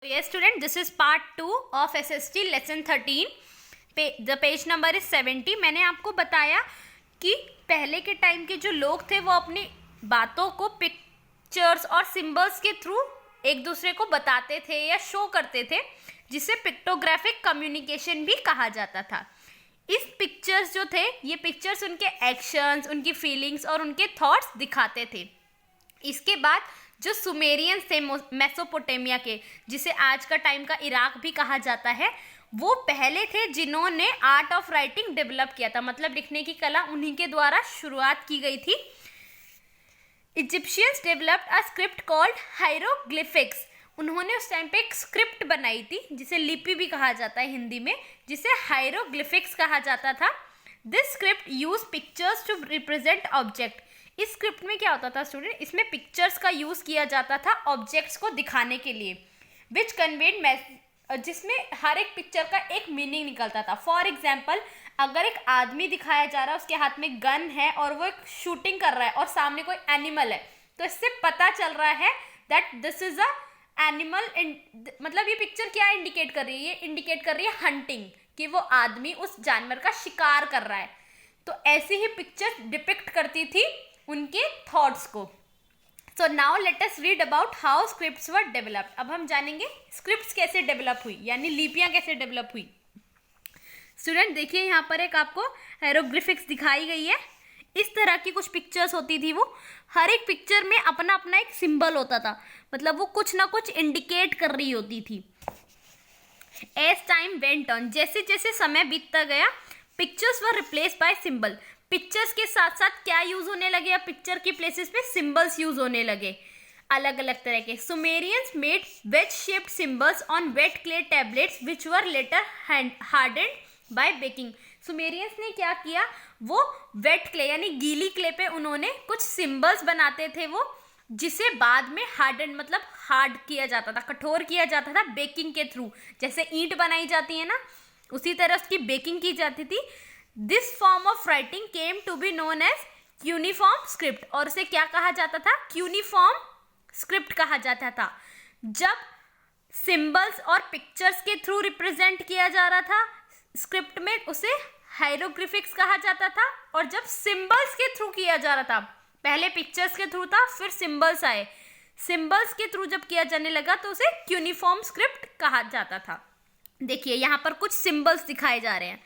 Yes student, this is part 2 of SST lesson 13. The page number is 70. मैंने आपको बताया कि पहले के टाइम के जो लोग थे वो अपनी बातों को पिक्चर्स और सिंबल्स के थ्रू एक दूसरे को बताते थे या शो करते थे, जिसे पिक्टोग्राफिक कम्युनिकेशन भी कहा जाता था. इस पिक्चर्स जो थे, ये पिक्चर्स उनके एक्शंस, उनकी फीलिंग्स और उनके थॉट्स दिखाते थे. इसके बाद जो सुमेरियंस थे मेसोपोटामिया के, जिसे आज का टाइम का इराक भी कहा जाता है, वो पहले थे जिन्होंने आर्ट ऑफ राइटिंग डेवलप किया था. मतलब लिखने की कला उन्हीं के द्वारा शुरुआत की गई थी. Egyptians developed a script called hieroglyphics. उन्होंने उस टाइम पे एक स्क्रिप्ट बनाई थी जिसे लिपि भी कहा जाता है हिंदी में, जिसे हायरोग्लिफिक्स कहा जाता था. This script use pictures to represent object. इस स्क्रिप्ट में क्या होता था स्टूडेंट, इसमें पिक्चर्स का यूज किया जाता था ऑब्जेक्ट्स को दिखाने के लिए, विच कन्वेड जिसमें हर एक पिक्चर का एक मीनिंग निकलता था. फॉर एग्जाम्पल, अगर एक आदमी दिखाया जा रहा है, उसके हाथ में गन है और वो एक शूटिंग कर रहा है और सामने कोई एनिमल है, तो इससे पता चल रहा है that this is a animal. मतलब ये पिक्चर क्या इंडिकेट कर रही है? ये इंडिकेट कर रही है हंटिंग, कि वो आदमी उस जानवर का शिकार कर रहा है. तो ऐसी ही पिक्चर डिपिक्ट करती थी उनके थॉट्स को. So now let us read about how scripts were developed. अब हम जानेंगे स्क्रिप्ट्स कैसे डेवलप हुई, यानी लिपियां कैसे डेवलप हुई. स्टूडेंट देखिए, यहाँ पर एक आपको हायरोग्लिफिक्स दिखाई गई है. इस तरह की कुछ पिक्चर्स होती थी. वो हर एक पिक्चर में अपना अपना एक सिंबल होता था, मतलब वो कुछ ना कुछ इंडिकेट कर रही होती थी. एज टाइम वेंट ऑन, जैसे जैसे समय बीतता गया, pictures were replace by symbol. Pictures के साथ साथ क्या यूज होने लगे, या पिक्चर की प्लेसेस पे सिंबल्स यूज होने लगे अलग अलग तरह के. Sumerians made wedge shaped symbols on wet clay tablets which were later hardened by baking. Sumerians ने क्या किया, वो वेट क्ले यानी गीली क्ले पे उन्होंने कुछ सिंबल्स बनाते थे, वो जिसे बाद में हार्डेंड मतलब हार्ड किया जाता था, कठोर किया जाता था बेकिंग के थ्रू. जैसे ईंट बनाई जाती है ना, उसी तरह उसकी बेकिंग की जाती थी. This form of writing came to be known as cuneiform script. और उसे क्या कहा जाता था? क्यूनिफॉर्म स्क्रिप्ट कहा जाता था. जब सिंबल्स और पिक्चर्स के थ्रू रिप्रेजेंट किया जा रहा था स्क्रिप्ट में, उसे हायरोग्लिफिक्स कहा जाता था. और जब सिंबल्स के थ्रू किया जा रहा था, पहले पिक्चर्स के थ्रू था, फिर सिंबल्स आए, सिंबल्स के थ्रू जब किया जाने लगा तो उसे क्यूनिफॉर्म स्क्रिप्ट कहा जाता था. देखिए यहाँ पर कुछ सिंबल्स दिखाए जा रहे हैं.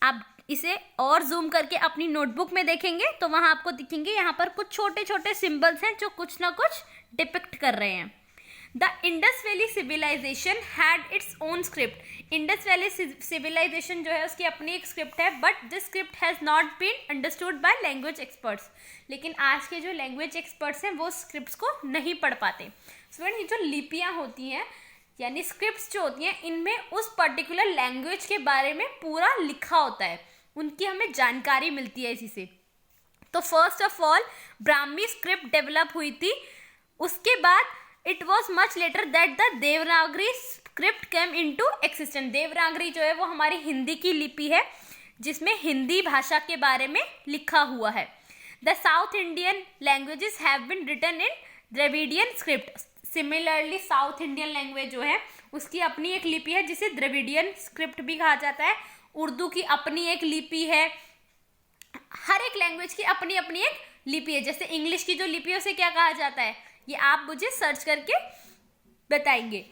आप इसे और जूम करके अपनी नोटबुक में देखेंगे तो वहां आपको दिखेंगे यहाँ पर कुछ छोटे छोटे सिंबल्स हैं जो कुछ ना कुछ डिपिक्ट कर रहे हैं. The Indus valley civilization had its own script. Indus valley civilization जो है उसकी अपनी एक स्क्रिप्ट है, but this script has not been understood by language experts. लेकिन आज के जो लैंग्वेज एक्सपर्ट्स हैं वो स्क्रिप्ट्स को नहीं पढ़ पाते. स्टूडेंट, ये जो लिपियाँ होती हैं यानी स्क्रिप्ट्स जो होती हैं, इनमें उस पर्टिकुलर लैंग्वेज के बारे में पूरा लिखा होता है, उनकी हमें जानकारी मिलती है इसी से. तो first of all Brahmi script develop हुई थी. उसके बाद it was much later that the Devanagari script came into existence. Devanagari जो है वो हमारी हिंदी की लिपि है, जिसमें हिंदी भाषा के बारे में लिखा हुआ है. The South Indian languages have been written in Dravidian script. Similarly South Indian language जो है उसकी अपनी एक लिपि है, जिसे द्रविडियन स्क्रिप्ट भी कहा जाता है. उर्दू की अपनी एक लिपि है. हर एक लैंग्वेज की अपनी अपनी एक लिपि है. जैसे इंग्लिश की जो लिपि है उसे क्या कहा जाता है, ये आप मुझे सर्च करके बताएंगे.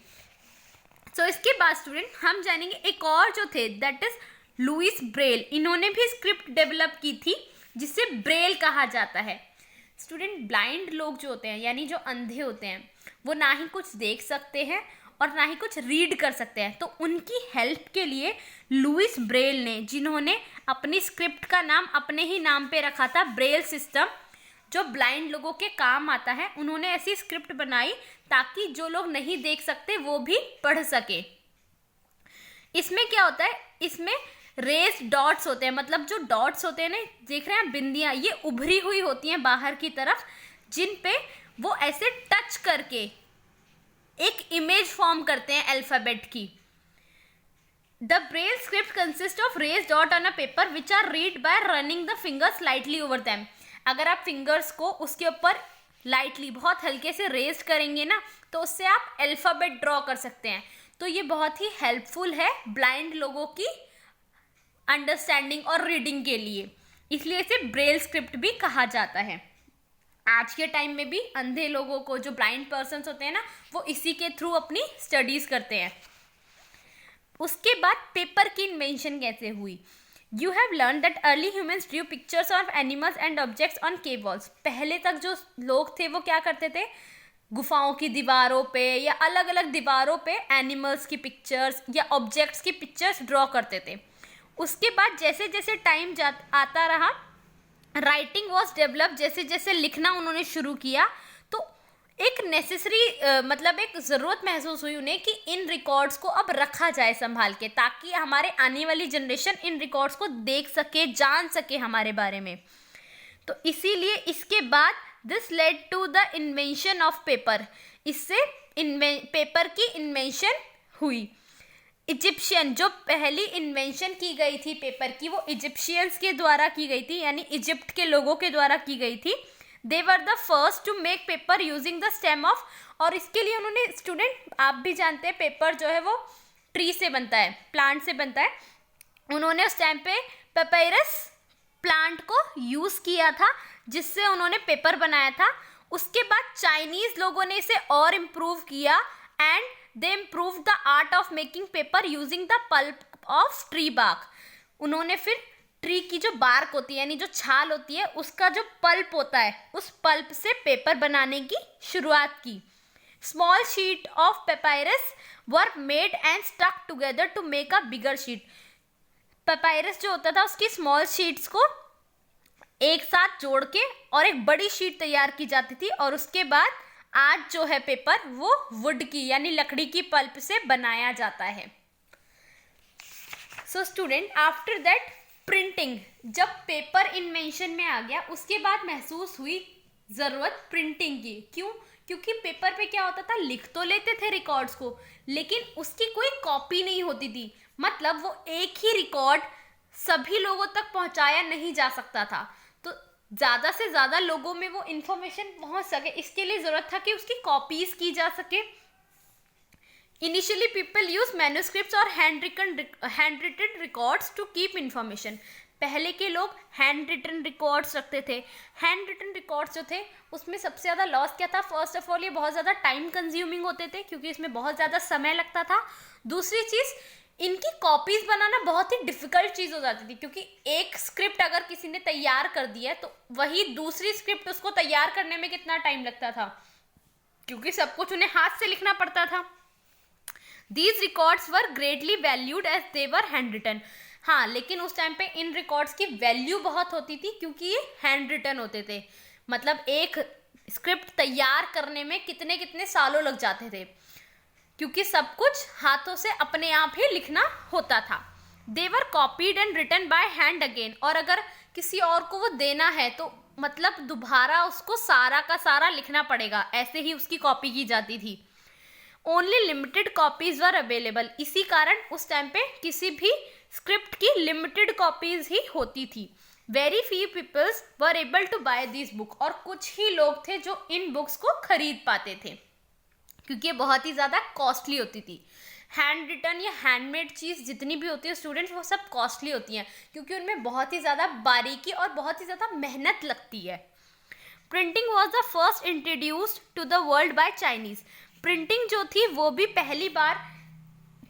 सो इसके बाद स्टूडेंट हम जानेंगे एक और जो थे, दैट इज लुइस ब्रेल. इन्होंने भी स्क्रिप्ट डेवलप की थी जिसे ब्रेल कहा जाता है. स्टूडेंट, ब्लाइंड लोग जो होते हैं यानी जो अंधे होते हैं, वो ना ही कुछ देख सकते हैं और ना ही कुछ रीड कर सकते हैं. तो उनकी हेल्प के लिए लुइस ब्रेल ने, जिन्होंने अपनी स्क्रिप्ट का नाम अपने ही नाम पे रखा था, ब्रेल सिस्टम, जो ब्लाइंड लोगों के काम आता है, उन्होंने ऐसी स्क्रिप्ट बनाई ताकि जो लोग नहीं देख सकते वो भी पढ़ सके. इसमें क्या होता है, इसमें रेस डॉट्स होते हैं, मतलब जो डॉट्स होते हैं ना, देख रहे हैं बिंदियां, ये उभरी हुई होती हैं बाहर की तरफ, जिन पे वो ऐसे टच करके एक इमेज फॉर्म करते हैं अल्फाबेट की. The Braille script consist of raised dot on a paper which are read by running the fingers slightly over them. अगर आप फिंगर्स को उसके ऊपर लाइटली, बहुत हल्के से रेज करेंगे ना, तो उससे आप अल्फ़ाबेट ड्रॉ कर सकते हैं। तो ये बहुत ही हेल्पफुल है ब्लाइंड लोगों की अंडरस्टैंडिंग और रीडिंग के लिए, इसलिए इसे ब्रेल स्क्रिप्ट भी कहा जाता है। आज के टाइम में भी अंधे लोगों को, जो ब्लाइंड पर्सन्स होते हैं ना, वो इसी के थ्रू अपनी स्टडीज करते हैं। उसके बाद पेपर की इन्वेंशन कैसे हुई? You have learn that early humans Drew pictures of animals and objects on cave walls. पहले तक जो लोग थे वो क्या करते थे, गुफाओं की दीवारों पे या अलग अलग दीवारों पे एनिमल्स की पिक्चर्स या ऑब्जेक्ट्स की पिक्चर्स ड्रॉ करते थे। उसके बाद जैसे जैसे टाइम आता रहा, राइटिंग वॉज डेवलप, जैसे जैसे लिखना उन्होंने शुरू किया, तो एक नेसेसरी मतलब एक ज़रूरत महसूस हुई उन्हें कि इन रिकॉर्ड्स को अब रखा जाए संभाल के, ताकि हमारे आने वाली जनरेशन इन रिकॉर्ड्स को देख सके, जान सके हमारे बारे में। तो इसीलिए इसके बाद this led to the invention of paper, इससे पेपर की इन्वेंशन हुई। इजिप्शियन, जो पहली इन्वेंशन की गई थी पेपर की, वो इजिप्शियंस के द्वारा की गई थी, यानी इजिप्ट के लोगों के द्वारा की गई थी। They were the first to make paper using the stem of, और इसके लिए उन्होंने, स्टूडेंट आप भी जानते हैं पेपर जो है वो ट्री से बनता है, प्लांट से बनता है। उन्होंने उस टाइम पे पेपायरस प्लांट को यूज़ किया था, जिससे उन्होंने पेपर बनाया था। उसके बाद चाइनीज़ लोगों ने इसे और इम्प्रूव किया and they improve the art of making paper using the pulp of tree bark. उन्होंने फिर ट्री की जो बार्क होती है, यानी जो छाल होती है, उसका जो पल्प होता है, उस पल्प से पेपर बनाने की शुरुआत की। Small sheet of papyrus were made and stuck together to make a bigger sheet. Papyrus जो होता था उसकी स्मॉल शीट्स को एक साथ जोड़ के और एक बड़ी शीट तैयार की जाती थी, और उसके बाद आज जो है पेपर वो वुड की यानी लकड़ी की पल्प से बनाया जाता है। So student, after that printing, जब पेपर इन्वेंशन में आ गया, उसके बाद महसूस हुई ज़रूरत प्रिंटिंग की। क्यों? क्योंकि पेपर पे क्या होता था, लिख तो लेते थे रिकॉर्ड्स को, लेकिन उसकी कोई कॉपी नहीं होती थी। मतलब वो एक ही रिकॉर्ड सभी लोगों तक पहुंचाया नहीं जा सकता था, तो ज़्यादा से ज़्यादा लोगों में वो इन्फॉर्मेशन पहुंच सके, इसके लिए ज़रूरत था कि उसकी कॉपीज़ की जा सके। इनिशियली पीपल यूज मैन्युस्क्रिप्ट्स और hand written records to keep information. पहले के लोग हैंड रिटन रिकॉर्ड्स रखते थे। हैंड रिटन रिकॉर्ड्स जो थे उसमें सबसे ज़्यादा लॉस क्या था? फर्स्ट ऑफ ऑल ये बहुत ज़्यादा टाइम कंज्यूमिंग होते थे, क्योंकि इसमें बहुत ज़्यादा समय लगता था। दूसरी चीज़, इनकी कॉपीज़ बनाना बहुत ही डिफ़िकल्ट चीज़ हो जाती थी, क्योंकि एक स्क्रिप्ट अगर किसी ने तैयार कर दिया है तो वही दूसरी स्क्रिप्ट उसको तैयार करने में कितना टाइम लगता था, क्योंकि सब कुछ उन्हें हाथ से लिखना पड़ता था। These records were greatly valued as they were handwritten। हाँ, लेकिन उस टाइम पे इन रिकॉर्ड्स की वैल्यू बहुत होती थी, क्योंकि ये हैंड रिटन होते थे। मतलब एक स्क्रिप्ट तैयार करने में कितने कितने सालों लग जाते थे, क्योंकि सब कुछ हाथों से अपने आप ही लिखना होता था। They were copied and written by hand again। और अगर किसी और को वो देना है तो मतलब दोबारा उसको सारा का सारा लिखना पड़ेगा, ऐसे ही उसकी कॉपी की जाती थी। ओनली लिमिटेड कॉपीज वर अवेलेबल। इसी कारण उस टाइम पे किसी भी स्क्रिप्ट की लिमिटेड कॉपीज ही होती थी। Very few peoples were able to buy this book. और कुछ ही लोग थे जो इन बुक्स को खरीद पाते थे, क्योंकि ये बहुत ही ज़्यादा कॉस्टली होती थी। हैंड रिटन या हैंडमेड चीज़ जितनी भी होती है स्टूडेंट्स, वो सब कॉस्टली होती हैं, क्योंकि उनमें बहुत ही ज़्यादा बारीकी और बहुत ही ज़्यादा मेहनत लगती है। Printing was the first introduced to the world by Chinese. Printing जो थी वो भी पहली बार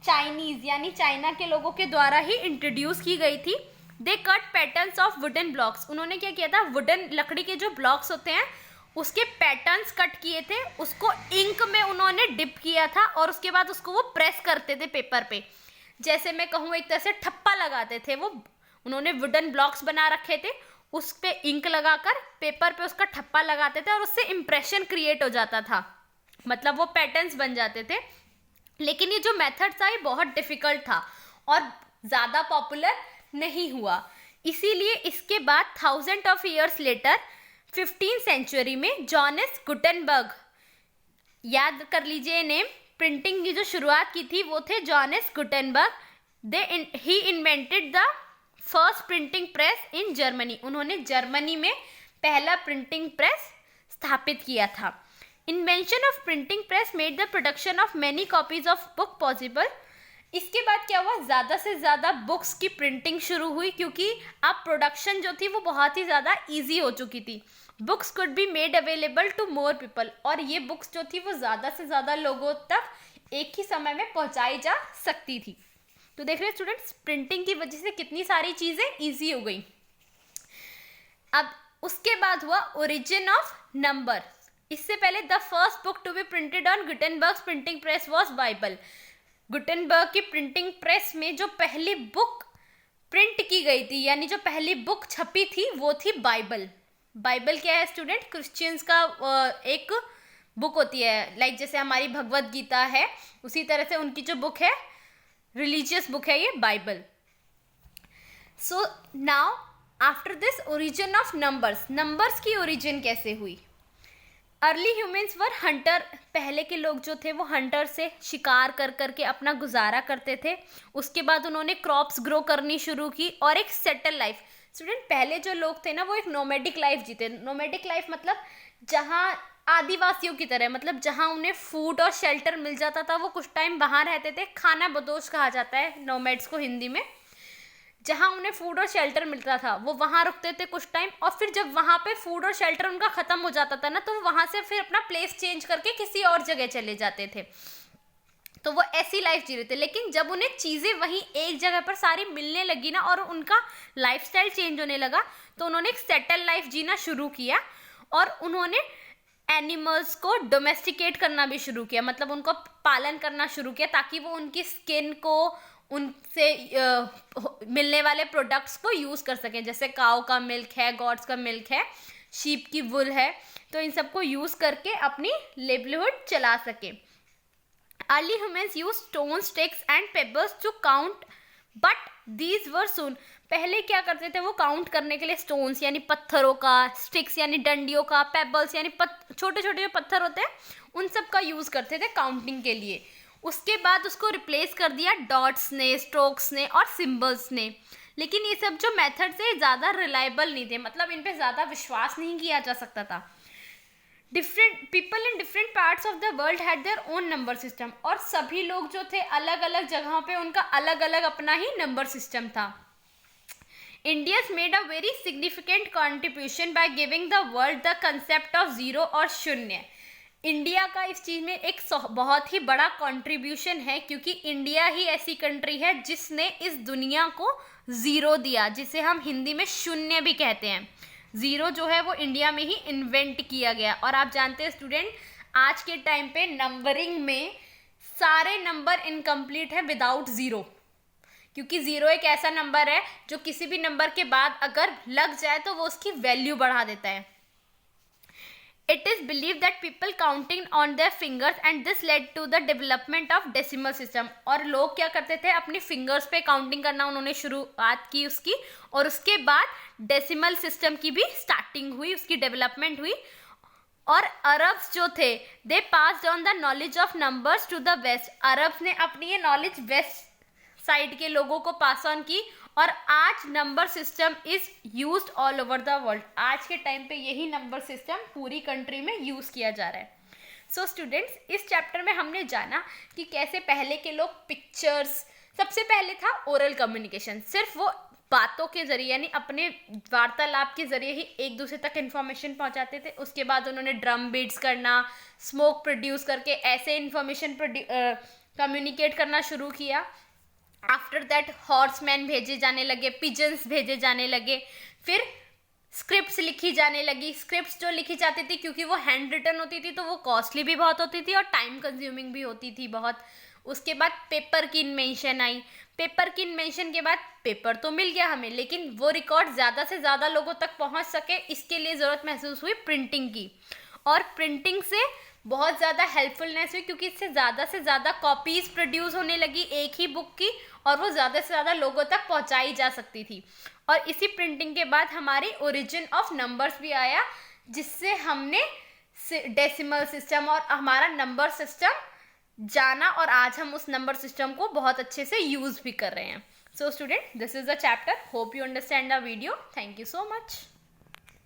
चाइनीज़ यानी चाइना के लोगों के द्वारा ही इंट्रोड्यूस की गई थी। They cut patterns of wooden blocks. उन्होंने क्या किया था, वुडन लकड़ी के जो ब्लॉक्स होते हैं उसके पैटर्न्स कट किए थे, उसको इंक में उन्होंने डिप किया था, और उसके बाद उसको वो प्रेस करते थे पेपर पे। जैसे मैं कहूँ एक तरह से ठप्पा लगाते थे वो। उन्होंने वुडन ब्लॉक्स बना रखे थे, उस पर इंक लगाकर पेपर पे उसका ठप्पा लगाते थे, और उससे इम्प्रेशन क्रिएट हो जाता था, मतलब वो पैटर्न्स बन जाते थे। लेकिन ये जो मेथड था ये बहुत डिफिकल्ट था और ज़्यादा पॉपुलर नहीं हुआ। इसीलिए इसके बाद 1000 of years later 15th century में जॉनेस गुटेनबर्ग, याद कर लीजिए नेम, प्रिंटिंग की जो शुरुआत की थी वो थे Johannes Gutenberg. He invented the first printing press in Germany. उन्होंने जर्मनी में पहला प्रिंटिंग प्रेस स्थापित किया था। Invention of printing press made the production of many copies of book possible. इसके बाद क्या हुआ, ज़्यादा से ज़्यादा बुक्स की प्रिंटिंग शुरू हुई, क्योंकि अब प्रोडक्शन जो थी वो बहुत ही ज़्यादा ईजी हो चुकी थी। Books could be made available to more people, और ये बुक्स जो थी वो ज़्यादा से ज़्यादा लोगों तक एक ही समय में पहुंचाई जा सकती थी। तो देख रहे स्टूडेंट्स, प्रिंटिंग की वजह से कितनी सारी चीज़ें ईजी हो गई। अब उसके बाद हुआ ओरिजिन ऑफ नंबर। इससे पहले the first book to be printed on Gutenberg's printing press was Bible. Gutenberg की प्रिंटिंग प्रेस में जो पहली बुक प्रिंट की गई थी, यानी जो पहली बुक छपी थी, वो थी बाइबल। बाइबल क्या है स्टूडेंट? क्रिश्चियंस का एक बुक होती है, लाइक जैसे हमारी भगवत गीता है, उसी तरह से उनकी जो बुक है, रिलीजियस बुक है ये Bible. So now after this origin of numbers, numbers की ओरिजिन कैसे हुई? अर्ली ह्यूमन्स वर हंटर। पहले के लोग जो थे वो हंटर से शिकार कर करके अपना गुजारा करते थे। उसके बाद उन्होंने क्रॉप्स ग्रो करनी शुरू की और एक सेटल लाइफ। स्टूडेंट, पहले जो लोग थे ना वो एक नोमैडिक लाइफ जीते। नोमैडिक लाइफ मतलब जहाँ आदिवासियों की तरह, मतलब जहाँ उन्हें फूड और शेल्टर मिल जाता था, वो कुछ टाइम वहाँ रहते थे। खाना बदोश कहा जाता है नोमैड्स को हिंदी में। जहाँ उन्हें फूड और शेल्टर मिलता था वो वहाँ रुकते थे कुछ टाइम, और फिर जब वहाँ पे फूड और शेल्टर उनका ख़त्म हो जाता था ना, तो वो वहाँ से फिर अपना प्लेस चेंज करके किसी और जगह चले जाते थे। तो वो ऐसी लाइफ जी रहे थे। लेकिन जब उन्हें चीज़ें वहीं एक जगह पर सारी मिलने लगी ना, और उनका लाइफस्टाइल चेंज होने लगा, तो उन्होंने एक सेटल लाइफ जीना शुरू किया, और उन्होंने एनिमल्स को डोमेस्टिकेट करना भी शुरू किया, मतलब उनको पालन करना शुरू किया, ताकि वो उनकी स्किन को, उनसे मिलने वाले प्रोडक्ट्स को यूज़ कर सकें। जैसे काऊ का मिल्क है, गॉड्स का मिल्क है, शीप की वुल है, तो इन सबको यूज़ करके अपनी लिवलीहुड चला सके। Early humans use stone, sticks and pebbles to count, but these were soon. पहले क्या करते थे वो काउंट करने के लिए स्टोन्स यानी पत्थरों का, स्टिक्स यानी डंडियों का, पेबल्स यानी छोटे छोटे जो पत्थर होते हैं उन सब का यूज़ करते थे काउंटिंग के लिए। उसके बाद उसको रिप्लेस कर दिया डॉट्स ने, स्ट्रोक्स ने और सिंबल्स ने। लेकिन ये सब जो मेथड्स है ज़्यादा रिलायबल नहीं थे, मतलब इन पे ज़्यादा विश्वास नहीं किया जा सकता था। Different people in different parts of the world had their own number system, और सभी लोग जो थे अलग अलग जगहों पे उनका अलग अलग अपना ही नंबर सिस्टम था। Indians made a very significant contribution by giving the world the concept of zero और शून्य। इंडिया का इस चीज़ में एक बहुत ही बड़ा कंट्रीब्यूशन है, क्योंकि इंडिया ही ऐसी कंट्री है जिसने इस दुनिया को ज़ीरो दिया, जिसे हम हिंदी में शून्य भी कहते हैं। ज़ीरो जो है वो इंडिया में ही इन्वेंट किया गया। और आप जानते हैं स्टूडेंट, आज के टाइम पे नंबरिंग में सारे नंबर इनकम्प्लीट है विदाउट ज़ीरो, क्योंकि ज़ीरो एक ऐसा नंबर है जो किसी भी नंबर के बाद अगर लग जाए तो वो उसकी वैल्यू बढ़ा देता है। It is believed that people counting on their fingers and this led to the development of decimal system। और लोग क्या करते थे, अपनी फिंगर्स पे काउंटिंग करना उन्होंने शुरुआत की उसकी, और उसके बाद डेसिमल सिस्टम की भी स्टार्टिंग हुई, उसकी डेवलपमेंट हुई। और अरब्स जो थे, they passed on the knowledge of numbers to the west. Arabs ने अपनी ये नॉलेज वेस्ट साइड के लोगों को पास ऑन की, और आज number system is used all over the world. आज के टाइम पे यही नंबर सिस्टम पूरी कंट्री में यूज़ किया जा रहा है। सो स्टूडेंट्स, इस चैप्टर में हमने जाना कि कैसे पहले के लोग पिक्चर्स, सबसे पहले था ओरल कम्युनिकेशन, सिर्फ वो बातों के जरिए यानी अपने वार्तालाप के जरिए ही एक दूसरे तक इन्फॉर्मेशन पहुंचाते थे। उसके बाद उन्होंने ड्रम बीट्स करना, स्मोक प्रोड्यूस करके ऐसे इन्फॉर्मेशन कम्युनिकेट करना शुरू किया। आफ्टर दैट हॉर्समैन भेजे जाने लगे, पिजन्स भेजे जाने लगे, फिर स्क्रिप्ट्स लिखी जाने लगी। स्क्रिप्ट्स जो लिखी जाती थी, क्योंकि वो हैंड रिटन होती थी तो वो कॉस्टली भी बहुत होती थी और टाइम कंज्यूमिंग भी होती थी बहुत। उसके बाद पेपर की इन्वेंशन आई। पेपर की इन्वेंशन के बाद पेपर तो मिल गया हमें, लेकिन वो रिकॉर्ड ज़्यादा से ज़्यादा लोगों तक पहुंच सके, इसके लिए ज़रूरत महसूस हुई प्रिंटिंग की। और प्रिंटिंग से बहुत ज़्यादा हेल्पफुलनेस हुई, क्योंकि इससे ज़्यादा से ज़्यादा कॉपीज़ प्रोड्यूस होने लगी एक ही बुक की, और वो ज़्यादा से ज़्यादा लोगों तक पहुंचाई जा सकती थी। और इसी प्रिंटिंग के बाद हमारी ओरिजिन ऑफ नंबर्स भी आया, जिससे हमने डेसिमल सिस्टम और हमारा नंबर सिस्टम जाना, और आज हम उस नंबर सिस्टम को बहुत अच्छे से यूज़ भी कर रहे हैं। So student, this is the chapter. Hope you understand the video. Thank you so much.